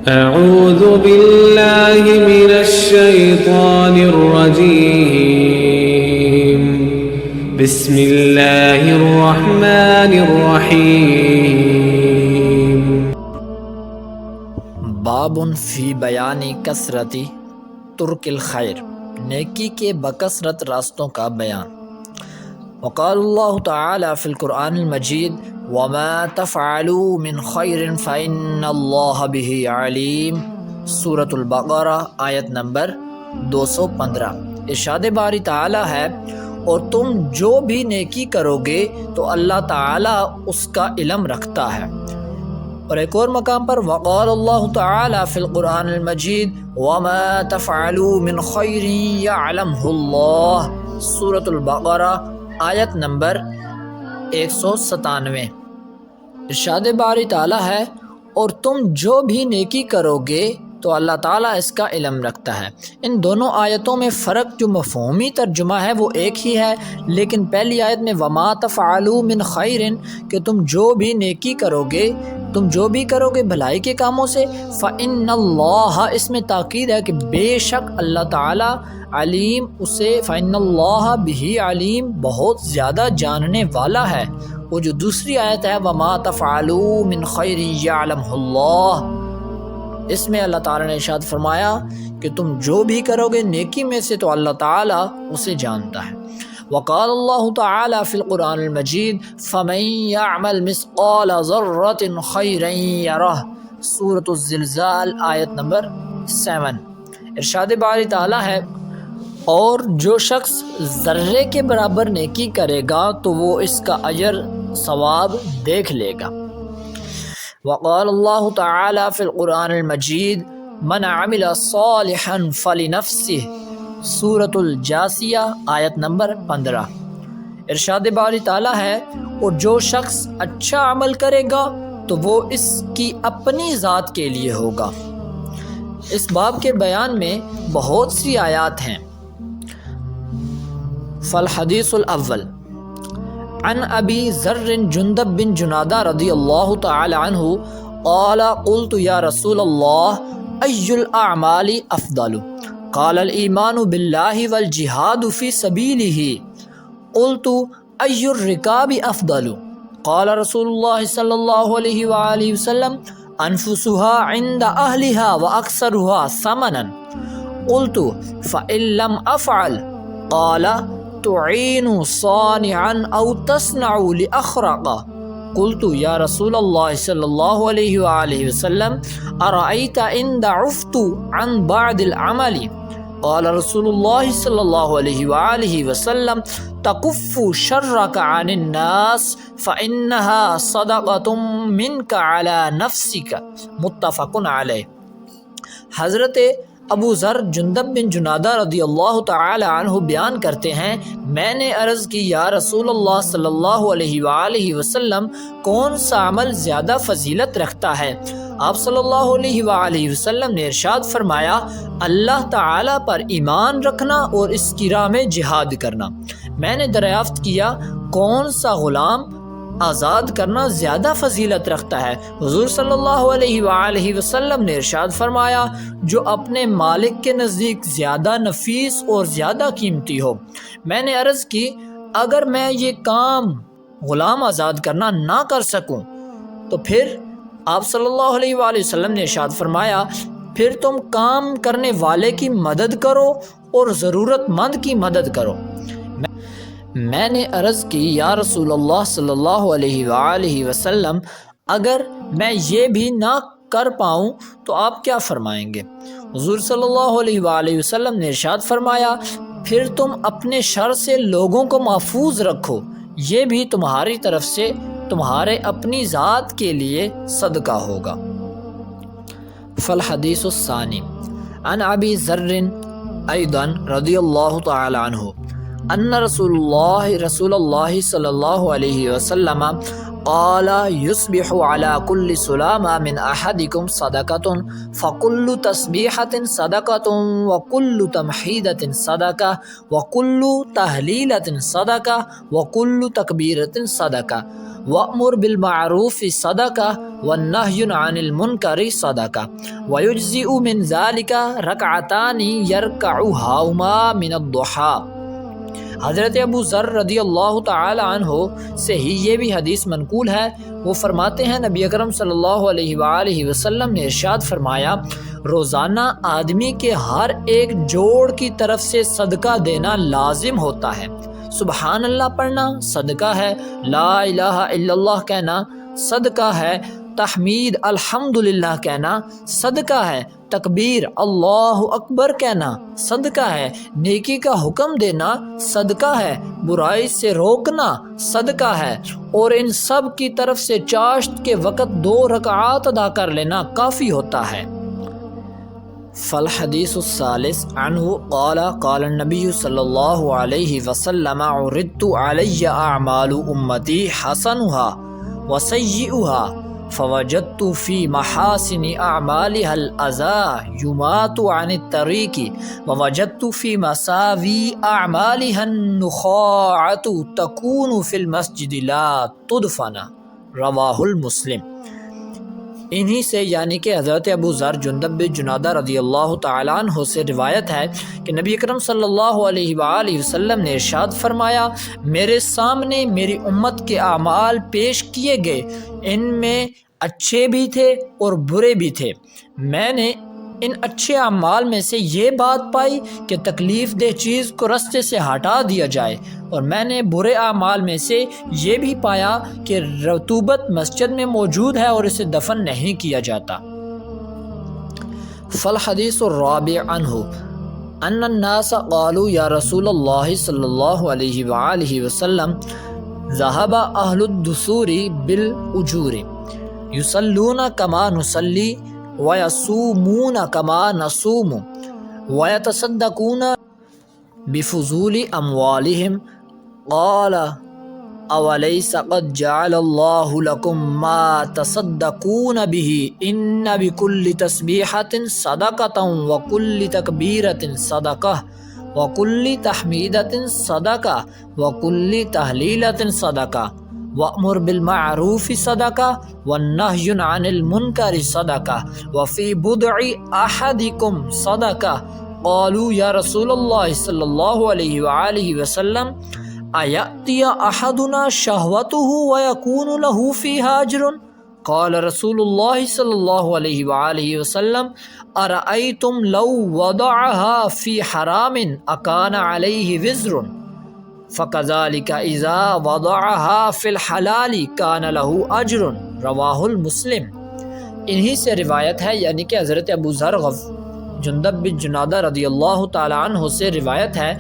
أعوذ بالله من الشيطان الرجيم بسم الله الرحمن الرحيم باب فی بیان کثرت ترک الخیر، نیکی کے بکثرت راستوں کا بیان۔ وقال اللہ تعالی فی القرآن المجید وما تفعلوا من خیر فإن اللہ بہ علیم، سورۃ البقرہ آیت نمبر 215۔ ارشاد باری تعالی ہے اور تم جو بھی نیکی کرو گے تو اللہ تعالی اس کا علم رکھتا ہے۔ اور ایک اور مقام پر وقال اللہ تعالی فی القرآن المجید وما تفعلوا من خیر یعلمہ اللہ، سورۃ البقرہ آیت نمبر 197۔ ارشاد باری تعالی ہے اور تم جو بھی نیکی کرو گے تو اللہ تعالیٰ اس کا علم رکھتا ہے۔ ان دونوں آیتوں میں فرق جو مفہومی ترجمہ ہے وہ ایک ہی ہے، لیکن پہلی آیت میں وما تفعلوا من خیر کہ تم جو بھی نیکی کرو گے، تم جو بھی کرو گے بھلائی کے کاموں سے، فإن اللہ، اس میں تاکید ہے کہ بے شک اللہ تعالیٰ علیم، اسے فإن اللہ بہ علیم، بہت زیادہ جاننے والا ہے۔ وہ جو دوسری آیت ہے وما تفعلوا من خیر یعلمہ اللہ، اس میں اللہ تعالیٰ نے ارشاد فرمایا کہ تم جو بھی کرو گے نیکی میں سے تو اللہ تعالیٰ اسے جانتا ہے۔ وقال اللہ تعالی فی القرآن المجید فمن یعمل مثقال ذرۃ خیرا یرہ، سورۃ الزلزال آیت نمبر 7۔ ارشاد باری تعالیٰ ہے اور جو شخص ذرے کے برابر نیکی کرے گا تو وہ اس کا اجر ثواب دیکھ لے گا۔ وقال اللہ تعالی فی القرآن المجید من عمل صالحا فلنفسہ، سورۃ الجاثیہ آیت نمبر 15۔ ارشاد باری تعالی ہے اور جو شخص اچھا عمل کرے گا تو وہ اس کی اپنی ذات کے لیے ہوگا۔ اس باب کے بیان میں بہت سی آیات ہیں۔ فالحدیث الاول عن ابی ذر جندب بن جنادہ رضی اللہ تعالی عنہ قال قلت یا رسول اللہ ای الاعمال افضل؟ قال الایمان باللہ والجہاد فی سبیلہ۔ قلت ای الرکاب افضل؟ قال رسول اللہ صلی اللہ علیہ وآلہ وسلم انفسها عند اہلها واکثرها ثمنا۔ قلت فإن لم افعل؟ قال تعین صانعا او تصنع لأخرق۔ قلت یا رسول اللہ صلی اللہ علیہ وآلہ وسلم ارأیت ان ضعفت عن بعض العمل؟ قال رسول اللہ صلی اللہ علیہ وآلہ وسلم تکف شرک عن الناس فإنها صدقۃ منک علی نفسک، متفق علیہ۔ حضرت ابو ذر جندب بن جنادہ رضی اللہ تعالی عنہ بیان کرتے ہیں میں نے عرض کی یا رسول اللہ صلی اللہ علیہ وآلہ وسلم کون سا عمل زیادہ فضیلت رکھتا ہے؟ آپ صلی اللہ علیہ وآلہ وسلم نے ارشاد فرمایا اللہ تعالی پر ایمان رکھنا اور اس کی راہ میں جہاد کرنا۔ میں نے دریافت کیا کون سا غلام آزاد کرنا زیادہ فضیلت رکھتا ہے؟ حضور صلی اللہ علیہ وآلہ وسلم نے ارشاد فرمایا جو اپنے مالک کے نزدیک زیادہ نفیس اور زیادہ قیمتی ہو۔ میں نے عرض کی اگر میں یہ کام غلام آزاد کرنا نہ کر سکوں تو پھر؟ آپ صلی اللہ علیہ وآلہ وسلم نے ارشاد فرمایا پھر تم کام کرنے والے کی مدد کرو اور ضرورت مند کی مدد کرو۔ میں نے عرض کی یا رسول اللہ صلی اللہ علیہ وآلہ وسلم اگر میں یہ بھی نہ کر پاؤں تو آپ کیا فرمائیں گے؟ حضور صلی اللہ علیہ وآلہ وسلم نے ارشاد فرمایا پھر تم اپنے شر سے لوگوں کو محفوظ رکھو، یہ بھی تمہاری طرف سے تمہارے اپنی ذات کے لیے صدقہ ہوگا۔ فالحدیث الثانی عن ابی ذر ایضا رضی اللہ تعالی عنہ ان رسول اللہ صلی اللہ علیہ وسلم قال يصبح على كل سلامة من أحدكم صدقة فكل تسبيحة صدقة وكل تمحيدة صدقة وكل تهليلة صدقة وكل تكبيرة صدقة وَأْمُرْ بِالْمَعْرُوفِ صَدَقَةٌ وَالنَّهْيُ عَنِ الْمُنْكَرِ صَدَقَةٌ وَيُجْزِئُ مِنْ ذَلِكَ رَكْعَتَانِ يَرْكَعُهَمَا مِنَ الضُّحَىٰ۔ حضرت ابو ذر رضی اللہ تعالی عنہ سے ہی یہ بھی حدیث منقول ہے۔ وہ فرماتے ہیں نبی اکرم صلی اللہ علیہ وآلہ وسلم نے ارشاد فرمایا، روزانہ آدمی کے ہر ایک جوڑ کی طرف سے صدقہ دینا لازم ہوتا ہے۔ سبحان اللہ پڑھنا صدقہ ہے، لا الہ الا اللہ کہنا صدقہ ہے، تحمید الحمدللہ کہنا صدقہ ہے، تکبیر اللہ اکبر کہنا صدقہ ہے، نیکی کا حکم دینا صدقہ ہے، برائی سے روکنا صدقہ ہے، اور ان سب کی طرف سے چاشت کے وقت 2 رکعات ادا کر لینا کافی ہوتا ہے۔ فالحدیث الثالث عنہ قال قال النبی صلی اللہ علیہ وسلم عرضت علی اعمال امتی حسنها وسیئها فوجدت في محاسن اعمالها الاذى يمات عن الطريق ووجدت في مساوي اعمالها النخاعة تكون في المسجد لا تدفن، رواہ المسلم۔ انہی سے یعنی کہ حضرت ابو ذر جندب بن جنادہ رضی اللہ تعالیٰ عنہ سے روایت ہے کہ نبی اکرم صلی اللہ علیہ وآلہ وسلم نے ارشاد فرمایا، میرے سامنے میری امت کے اعمال پیش کیے گئے، ان میں اچھے بھی تھے اور برے بھی تھے۔ میں نے ان اچھے اعمال میں سے یہ بات پائی کہ تکلیف دہ چیز کو رستے سے ہٹا دیا جائے، اور میں نے برے اعمال میں سے یہ بھی پایا کہ رطوبت مسجد میں موجود ہے اور اسے دفن نہیں کیا جاتا۔ فالحدیث الرابع عنہ ان الناس قالوا یا رسول اللہ صلی اللہ علیہ وآلہ وسلم ذهب اہل الدثور بالاجور یصلون کما نصلی وَيَصُومُونَ كَمَا نَصُومُ وَيَتَصَدَّقُونَ بِفُضُولِ أَمْوَالِهِمْ قَالَ أَوَلَيْسَ قَدْ جَعَلَ اللَّهُ لَكُمْ مَا تَصَدَّقُونَ بِهِ إِنَّ بِكُلِّ تَسْبِيحَةٍ صَدَقَةً وَكُلِّ تَكْبِيرَةٍ صَدَقَةً وَكُلِّ تَحْمِيدَةٍ صَدَقَةً وَكُلِّ تَهْلِيلَةٍ صَدَقَةً وَأْمُرْ بِالْمَعْرُوفِ صَدَقَةً وَالنَّهْيُ عَنِ الْمُنْكَرِ صَدَقَةً وَفِي بُضْعِ أَحَدِكُمْ صَدَقَةً قَالُوا يَا رَسُولَ اللَّهِ صلی اللہ علیہ وآلہ وسلم أَيَأْتِيَ أَحَدُنَا شَهْوَتُهُ وَيَكُونُ لَهُ فِيهَا أَجْرٌ قال رسول اللہ صلی اللہ علیہ وآلہ وسلم أَرَأَيْتُمْ لَوْ وَضَعَهَا فِي حَرَامٍ أَكَانَ عَلَيْهِ وِزْرٌ فَكَذَلِكَ إِذَا وَضَعَهَا فِي الْحَلَالِ كَانَ لَهُ أَجْرٌ، رواہ المسلم۔ انہی سے روایت ہے یعنی کہ حضرت ابو ذر جندب بن جنادہ رضی اللہ تعالیٰ عنہ سے روایت ہے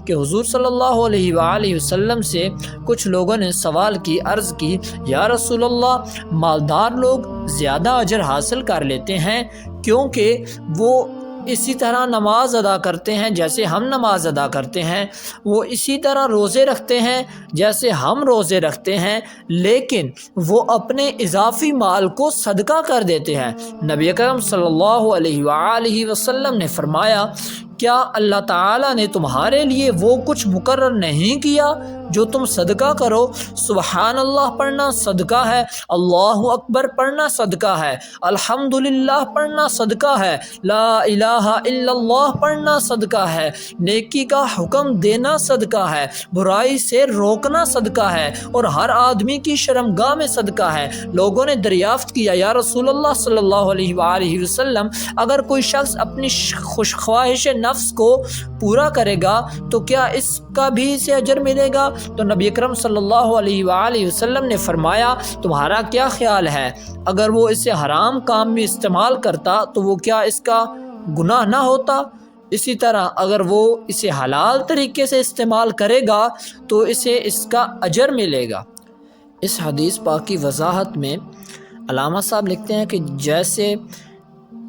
کہ حضور صلی اللہ علیہ وآلہ وسلم سے کچھ لوگوں نے سوال کی، عرض کی، یا رسول اللہ، مالدار لوگ زیادہ اجر حاصل کر لیتے ہیں کیونکہ وہ اسی طرح نماز ادا کرتے ہیں جیسے ہم نماز ادا کرتے ہیں، وہ اسی طرح روزے رکھتے ہیں جیسے ہم روزے رکھتے ہیں، لیکن وہ اپنے اضافی مال کو صدقہ کر دیتے ہیں۔ نبی اکرم صلی اللہ علیہ وآلہ وسلم نے فرمایا، کیا اللہ تعالیٰ نے تمہارے لیے وہ کچھ مقرر نہیں کیا جو تم صدقہ کرو؟ سبحان اللہ پڑھنا صدقہ ہے، اللہ اکبر پڑھنا صدقہ ہے، الحمدللہ پڑھنا صدقہ ہے، لا الہ الا اللہ پڑھنا صدقہ ہے، نیکی کا حکم دینا صدقہ ہے، برائی سے روکنا صدقہ ہے، اور ہر آدمی کی شرمگاہ میں صدقہ ہے۔ لوگوں نے دریافت کیا، یا رسول اللہ صلی اللہ علیہ وآلہ وسلم، اگر کوئی شخص اپنی خواہش نفس کو پورا کرے گا تو کیا اس کا بھی اسے اجر ملے گا؟ تو نبی اکرم صلی اللہ علیہ وآلہ وسلم نے فرمایا، تمہارا کیا خیال ہے، اگر وہ اسے حرام کام میں استعمال کرتا تو وہ کیا اس کا گناہ نہ ہوتا؟ اسی طرح اگر وہ اسے حلال طریقے سے استعمال کرے گا تو اسے اس کا اجر ملے گا۔ اس حدیث پاک کی وضاحت میں علامہ صاحب لکھتے ہیں کہ جیسے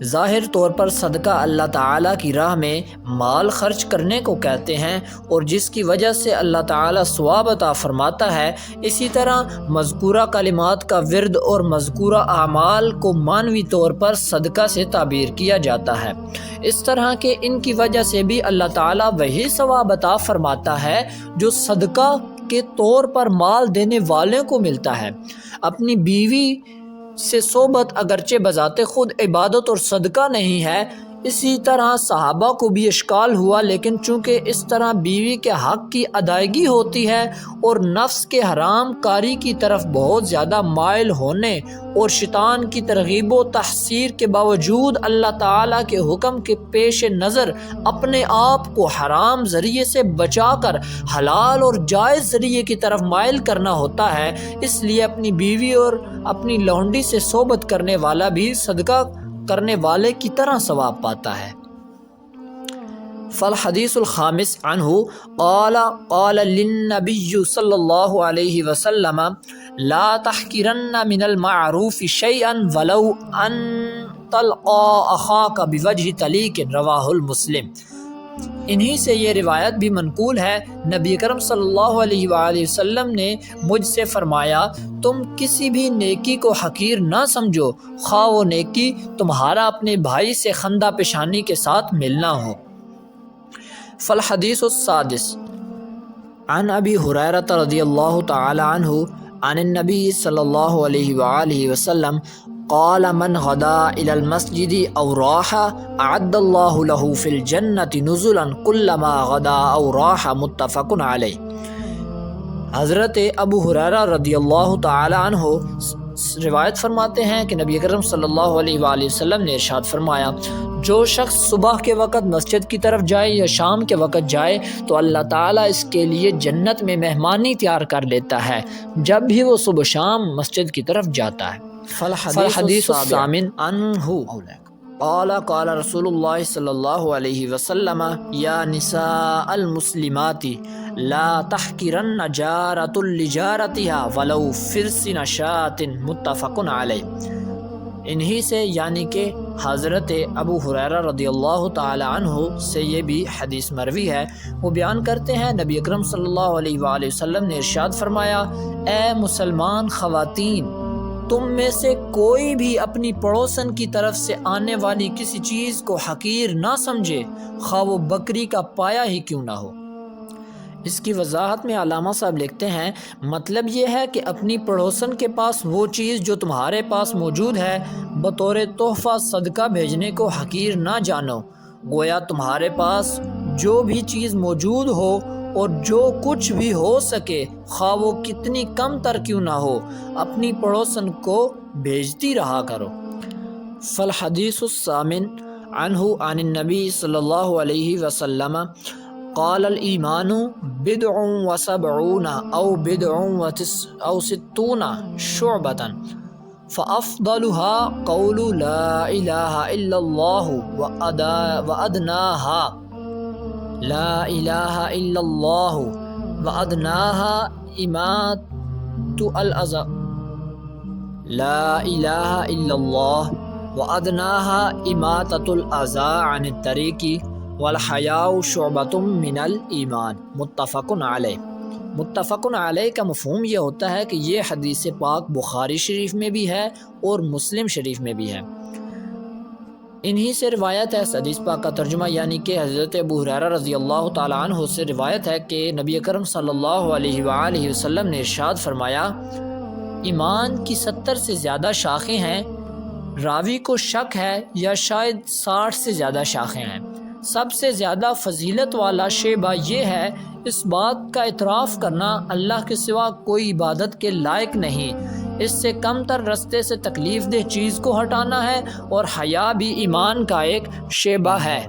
ظاہر طور پر صدقہ اللہ تعالیٰ کی راہ میں مال خرچ کرنے کو کہتے ہیں اور جس کی وجہ سے اللہ تعالیٰ ثواب عطا فرماتا ہے، اسی طرح مذکورہ کلمات کا ورد اور مذکورہ اعمال کو معنوی طور پر صدقہ سے تعبیر کیا جاتا ہے۔ اس طرح کے ان کی وجہ سے بھی اللہ تعالیٰ وہی ثواب عطا فرماتا ہے جو صدقہ کے طور پر مال دینے والے کو ملتا ہے۔ اپنی بیوی سے صحبت اگرچہ بذات خود عبادت اور صدقہ نہیں ہے، اسی طرح صحابہ کو بھی اشکال ہوا، لیکن چونکہ اس طرح بیوی کے حق کی ادائیگی ہوتی ہے اور نفس کے حرام کاری کی طرف بہت زیادہ مائل ہونے اور شیطان کی ترغیب و تحذیر کے باوجود اللہ تعالیٰ کے حکم کے پیش نظر اپنے آپ کو حرام ذریعے سے بچا کر حلال اور جائز ذریعے کی طرف مائل کرنا ہوتا ہے، اس لیے اپنی بیوی اور اپنی لونڈی سے صحبت کرنے والا بھی صدقہ کرنے والے کی طرح ثواب پاتا ہے۔ فالحدیث الخامس عنہ قال للنبی صلی اللہ علیہ وسلم لا تحقرن من المعروف شیئا ولو ان تلقى اخاک بوجہ طلیق، رواہ المسلم۔ انہی سے یہ روایت بھی منقول ہے، نبی کرم صلی اللہ علیہ وآلہ وسلم نے مجھ سے فرمایا، تم کسی بھی نیکی کو حقیر نہ سمجھو، خواہ وہ نیکی تمہارا اپنے بھائی سے خندہ پیشانی کے ساتھ ملنا ہو۔ فالحدیث السادس عن ابی ہریرہ رضی اللہ تعالی عنہ عن النبی صلی اللہ علیہ وآلہ وسلم قال من غدا الى المسجد او راح اعد اللہ له فی الجنة نزلا كلما غدا او راح، متفق علیہ۔ حضرت ابو ہریرہ رضی اللہ تعالی عنہ روایت فرماتے ہیں کہ نبی اکرم صلی اللہ علیہ وآلہ وسلم نے ارشاد فرمایا، جو شخص صبح کے وقت مسجد کی طرف جائے یا شام کے وقت جائے تو اللہ تعالیٰ اس کے لیے جنت میں مہمانی تیار کر لیتا ہے جب بھی وہ صبح شام مسجد کی طرف جاتا ہے۔ فالحدیث الثامن عنہ قال رسول اللہ صلی اللہ علیہ وسلم یا نساء المسلمات لا تحقرن جارۃ لجارتها ولو فرس شاة، متفق علیہ۔ انہی سے یعنی کہ حضرت ابو ہریرہ رضی اللہ تعالی عنہ سے یہ بھی حدیث مروی ہے، وہ بیان کرتے ہیں نبی اکرم صلی اللہ علیہ وآلہ وسلم نے ارشاد فرمایا، اے مسلمان خواتین، تم میں سے کوئی بھی اپنی پڑوسن کی طرف سے آنے والی کسی چیز کو حقیر نہ سمجھے، خواہ وہ بکری کا پایا ہی کیوں نہ ہو۔ اس کی وضاحت میں علامہ صاحب لکھتے ہیں، مطلب یہ ہے کہ اپنی پڑوسن کے پاس وہ چیز جو تمہارے پاس موجود ہے بطور تحفہ صدقہ بھیجنے کو حقیر نہ جانو، گویا تمہارے پاس جو بھی چیز موجود ہو اور جو کچھ بھی ہو سکے، خواہ وہ کتنی کم تر کیوں نہ ہو، اپنی پڑوسن کو بھیجتی رہا کرو۔ فالحدیث الثامن عنہ عن النبی صلی اللہ علیہ وسلم قال الایمان بدع وسبعون او بدع او ستون شعبة فافضلها قول لا الہ الا اللہ وادناها لا الہ الا اللہ وادناها اماطۃ الاذى لا الہ الا اللہ وادناها اماطۃ الاذى عن الطریق والحیاء شعبۃ من الایمان، متفق علیہ۔ متفق علیہ کا مفہوم یہ ہوتا ہے کہ یہ حدیث پاک بخاری شریف میں بھی ہے اور مسلم شریف میں بھی ہے۔ انہی سے روایت ہے، حدیث پاک کا ترجمہ یعنی کہ حضرت ابو ہریرہ رضی اللہ تعالی عنہ سے روایت ہے کہ نبی اکرم صلی اللہ علیہ وآلہ وسلم نے ارشاد فرمایا، ایمان کی 70 سے زیادہ شاخیں ہیں، راوی کو شک ہے یا شاید 60 سے زیادہ شاخیں ہیں۔ سب سے زیادہ فضیلت والا شعبہ یہ ہے اس بات کا اعتراف کرنا اللہ کے سوا کوئی عبادت کے لائق نہیں، اس سے کم تر رستے سے تکلیف دہ چیز کو ہٹانا ہے، اور حیا بھی ایمان کا ایک شعبہ ہے۔